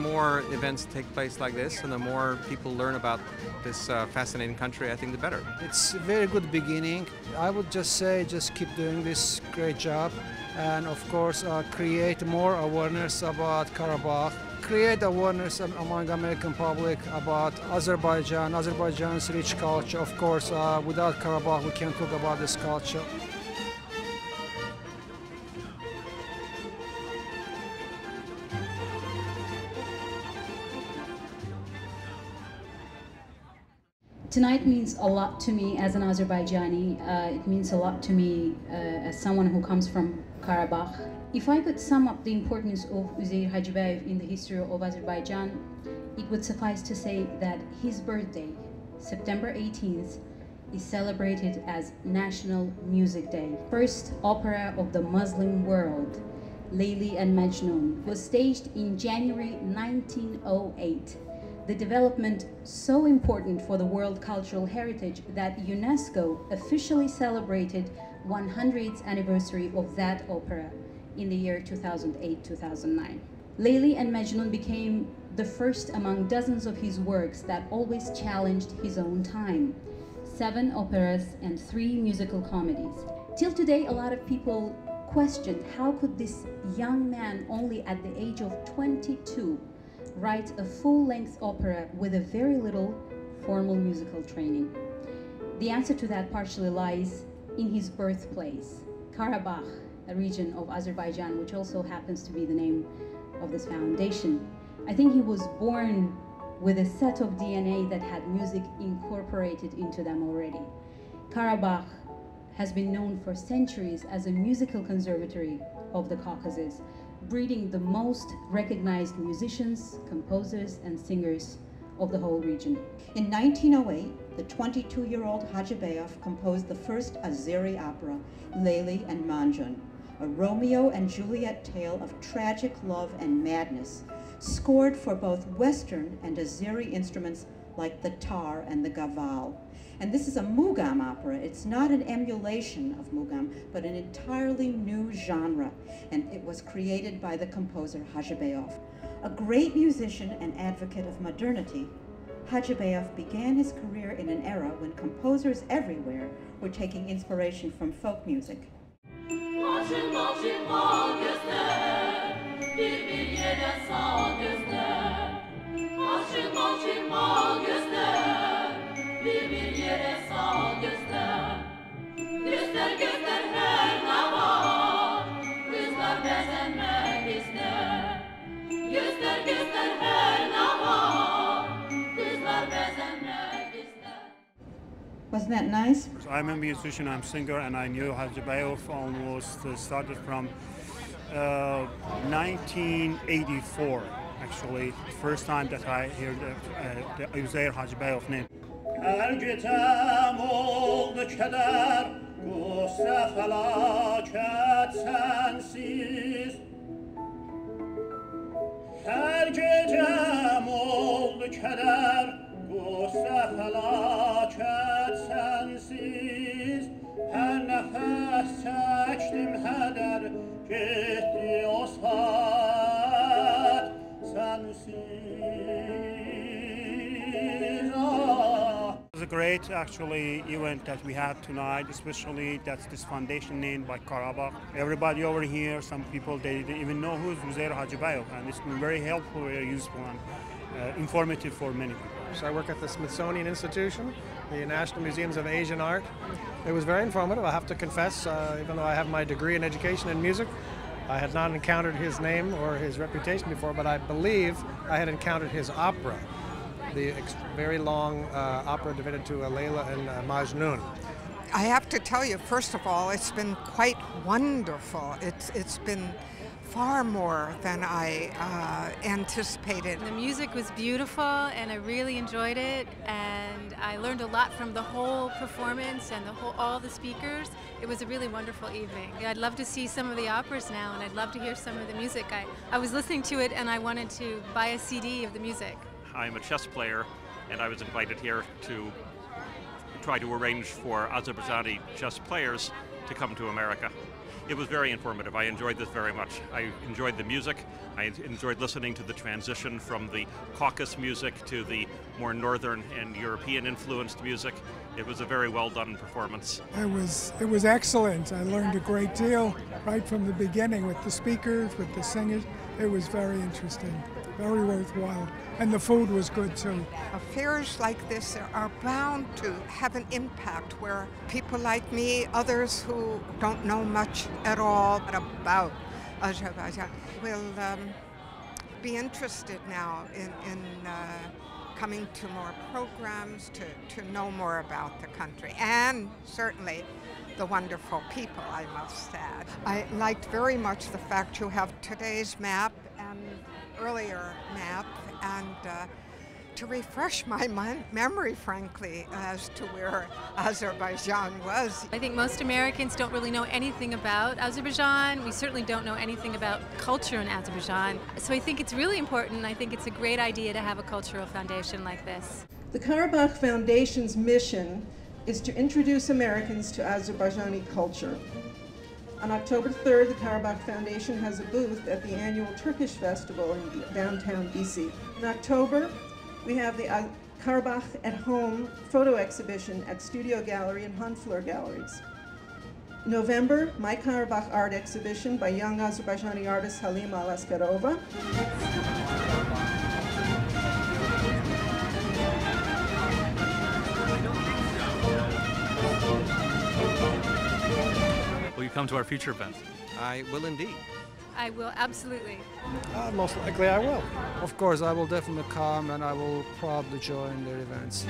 more events take place like this and the more people learn about this fascinating country, I think the better. It's a very good beginning. I would just say just keep doing this great job, and of course create more awareness about Karabakh, create awareness among American public about Azerbaijan, Azerbaijan's rich culture. Of course, without Karabakh we can't talk about this culture. Tonight means a lot to me as an Azerbaijani. It means a lot to me as someone who comes from Karabakh. If I could sum up the importance of Uzeyir Hajibeyov in the history of Azerbaijan, it would suffice to say that his birthday, September 18th, is celebrated as National Music Day. First opera of the Muslim world, Layli and Majnun, was staged in January 1908. The development so important for the world cultural heritage that UNESCO officially celebrated 100th anniversary of that opera in the year 2008-2009. Layli and Majnun became the first among dozens of his works that always challenged his own time. 7 operas and 3 musical comedies. Till today, a lot of people questioned how could this young man, only at the age of 22, write a full-length opera with a very little formal musical training. The answer to that partially lies in his birthplace, Karabakh, a region of Azerbaijan, which also happens to be the name of this foundation. I think he was born with a set of DNA that had music incorporated into them already. Karabakh has been known for centuries as a musical conservatory of the Caucasus, breeding the most recognized musicians, composers, and singers of the whole region. In 1908, the 22-year-old Hajibeyov composed the first Azeri opera, Layli and Majnun, a Romeo and Juliet tale of tragic love and madness, scored for both Western and Azeri instruments like the tar and the gaval. And this is a mugam opera. It's not an emulation of mugam, but an entirely new genre, and it was created by the composer Hajibeyov. A great musician and advocate of modernity, Hajibeyov began his career in an era when composers everywhere were taking inspiration from folk music. Wasn't that nice? I'm a musician, I'm a singer, and I knew Hajibeyov almost started from 1984, actually, the first time that I heard the Uzeyir Hajibeyov name. Her gecem oldu keder, gusse felaket sensiz. Her gecem oldu keder, gusse felaket sensiz. Her nefes çektim heder, gitti o saat sensiz. It was a great, actually, event that we had tonight, especially that's this foundation named by Karabakh. Everybody over here, some people, they didn't even know who's Uzeyir Hajibeyov, and it's been very helpful, very useful, and informative for many people. So I work at the Smithsonian Institution, the National Museums of Asian Art. It was very informative, I have to confess, even though I have my degree in education in music. I had not encountered his name or his reputation before, but I believe I had encountered his opera, the very long opera devoted to Layla and Majnun. I have to tell you, first of all, it's been quite wonderful. It's been far more than I anticipated. The music was beautiful and I really enjoyed it, and I learned a lot from the whole performance and all the speakers. It was a really wonderful evening. I'd love to see some of the operas now, and I'd love to hear some of the music. I was listening to it and I wanted to buy a CD of the music. I'm a chess player, and I was invited here to try to arrange for Azerbaijani chess players to come to America. It was very informative. I enjoyed this very much. I enjoyed the music. I enjoyed listening to the transition from the Caucasus music to the more northern and European influenced music. It was a very well done performance. It was excellent. I learned a great deal right from the beginning with the speakers, with the singers. It was very interesting, very worthwhile. And the food was good too. Affairs like this are bound to have an impact where people like me, others who don't know much at all about Azerbaijan, will be interested now in coming to more programs, to know more about the country, and certainly the wonderful people, I must add. I liked very much the fact you have today's map and earlier map, and to refresh my memory, frankly, as to where Azerbaijan was. I think most Americans don't really know anything about Azerbaijan. We certainly don't know anything about culture in Azerbaijan. So I think it's really important. I think it's a great idea to have a cultural foundation like this. The Karabakh Foundation's mission is to introduce Americans to Azerbaijani culture. On October 3rd, the Karabakh Foundation has a booth at the annual Turkish Festival in downtown BC. In October, we have the Karabakh at Home photo exhibition at Studio Gallery and Hanfleur Galleries. In November, My Karabakh art exhibition by young Azerbaijani artist Halima Alaskarova. Will you come to our future events? I will indeed. I will, absolutely. Most likely I will. Of course, I will definitely come and I will probably join their events.